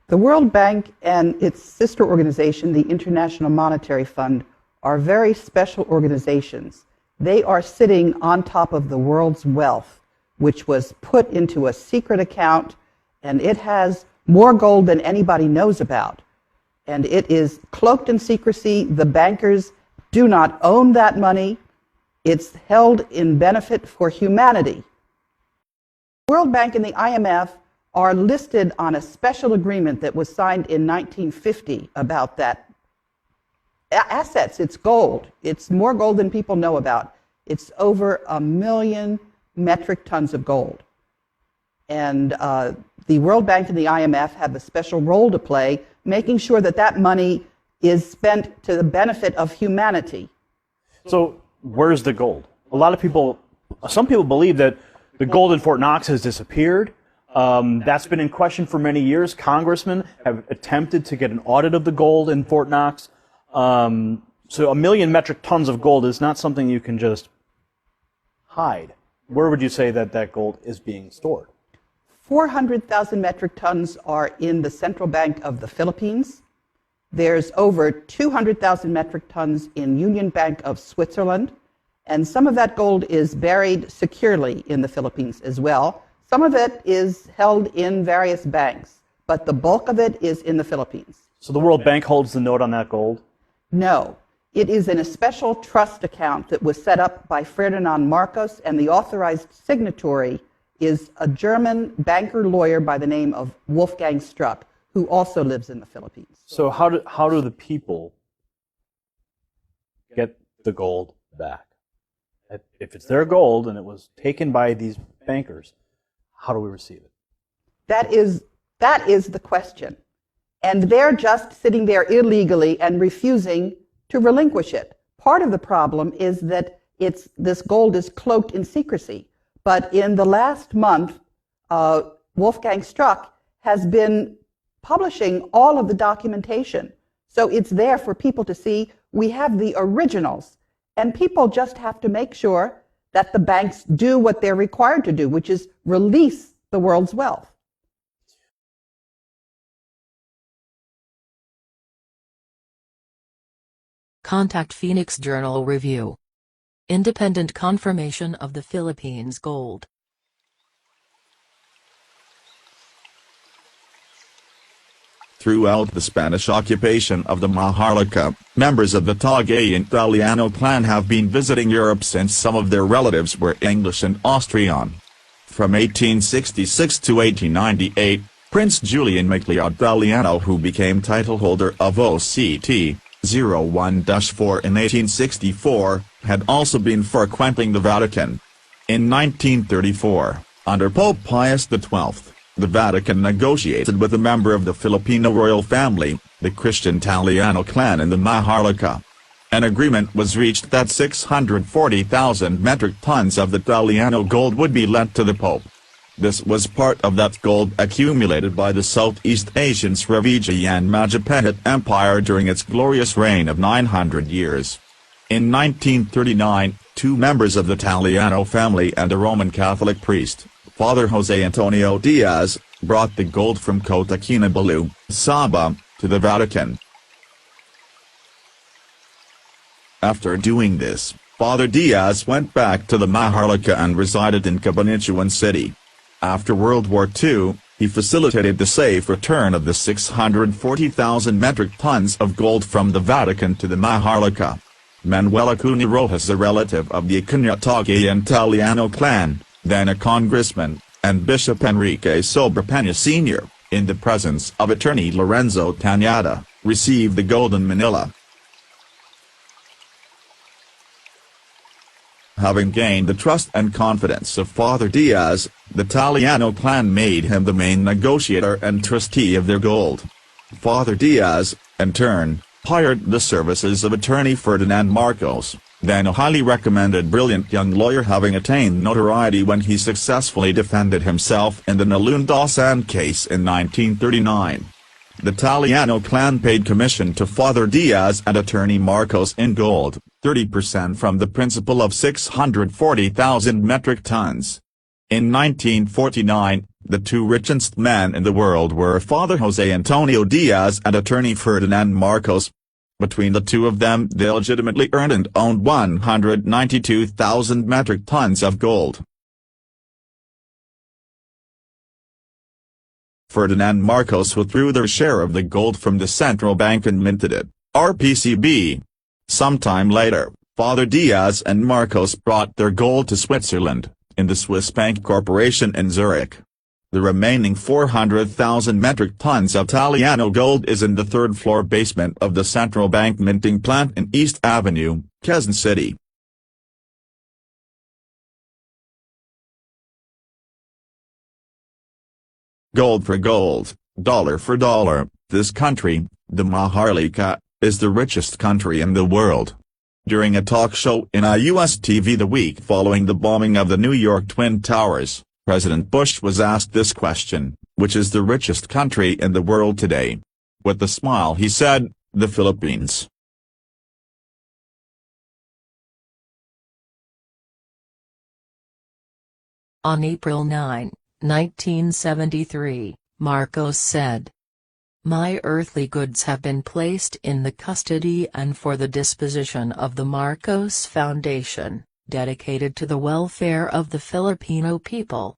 The World Bank and its sister organization, the International Monetary Fund, are very special organizations. They are sitting on top of the world's wealth, which was put into a secret account, and it has more gold than anybody knows about. And it is cloaked in secrecy. The bankers do not own that money. It's held in benefit for humanity. The World Bank and the IMF are listed on a special agreement that was signed in 1950 about that. Assets, it's gold. It's more gold than people know about. It's over 1 million metric tons of gold. And the World Bank and the IMF have a special role to play, making sure that that money is spent to the benefit of humanity. So where's the gold? Some people believe that the gold in Fort Knox has disappeared. That's been in question for many years. Congressmen have attempted to get an audit of the gold in Fort Knox. So 1 million metric tons of gold is not something you can just hide. Where would you say that that gold is being stored? 400,000 metric tons are in the Central Bank of the Philippines. There's over 200,000 metric tons in Union Bank of Switzerland. And some of that gold is buried securely in the Philippines as well. Some of it is held in various banks, but the bulk of it is in the Philippines. So the World Bank holds the note on that gold? No. It is in a special trust account that was set up by Ferdinand Marcos, and the authorized signatory is a German banker lawyer by the name of Wolfgang Struck, who also lives in the Philippines. So how do the people get the gold back? If it's their gold and it was taken by these bankers, how do we receive it? That is the question. And they're just sitting there illegally and refusing to relinquish it. Part of the problem is that this gold is cloaked in secrecy. But in the last month, Wolfgang Struck has been publishing all of the documentation. So it's there for people to see. We have the originals. And people just have to make sure that the banks do what they're required to do, which is release the world's wealth. Contact Phoenix Journal Review. Independent confirmation of the Philippines gold. Throughout the Spanish occupation of the Maharlika, members of the Tagayan Italiano clan have been visiting Europe since some of their relatives were English and Austrian. From 1866 to 1898, Prince Julian Macleod Italiano, who became titleholder of OCT 01-4 in 1864, had also been frequenting the Vatican. In 1934, under Pope Pius XII, the Vatican negotiated with a member of the Filipino royal family, the Christian Italiano clan in the Maharlika. An agreement was reached that 640,000 metric tons of the Italiano gold would be lent to the Pope. This was part of that gold accumulated by the Southeast Asian Srivijayan Majapahit Empire during its glorious reign of 900 years. In 1939, two members of the Italiano family and a Roman Catholic priest, Father Jose Antonio Diaz, brought the gold from Kota Kinabalu, Sabah, to the Vatican. After doing this, Father Diaz went back to the Maharlika and resided in Cabanatuan City. After World War II, he facilitated the safe return of the 640,000 metric tons of gold from the Vatican to the Maharlika. Manuel Acuña Rojas, a relative of the Acuña Tagayan Italiano clan, then a congressman, and Bishop Enrique Sobra Peña Sr., in the presence of attorney Lorenzo Tañada, received the gold in Manila. Having gained the trust and confidence of Father Diaz, the Italiano clan made him the main negotiator and trustee of their gold. Father Diaz, in turn, hired the services of attorney Ferdinand Marcos, then a highly recommended brilliant young lawyer, having attained notoriety when he successfully defended himself in the Nalundasan case in 1939. The Italiano clan paid commission to Father Diaz and attorney Marcos in gold, 30% from the principal of 640,000 metric tons. In 1949, The two richest men in the world were Father Jose Antonio Diaz and attorney Ferdinand Marcos. Between the two of them they legitimately earned and owned 192,000 metric tons of gold. Ferdinand Marcos withdrew their share of the gold from the central bank and minted it, RPCB. Sometime later, Father Diaz and Marcos brought their gold to Switzerland, in the Swiss Bank Corporation in Zurich. The remaining 400,000 metric tons of Italiano gold is in the third-floor basement of the central bank minting plant in East Avenue, Quezon City. Gold for gold, dollar for dollar, this country, the Maharlika, is the richest country in the world. During a talk show in US TV the week following the bombing of the New York Twin Towers, President Bush was asked this question, which is the richest country in the world today? With a smile he said, the Philippines. On April 9, 1973, Marcos said, "My earthly goods have been placed in the custody and for the disposition of the Marcos Foundation, dedicated to the welfare of the Filipino people.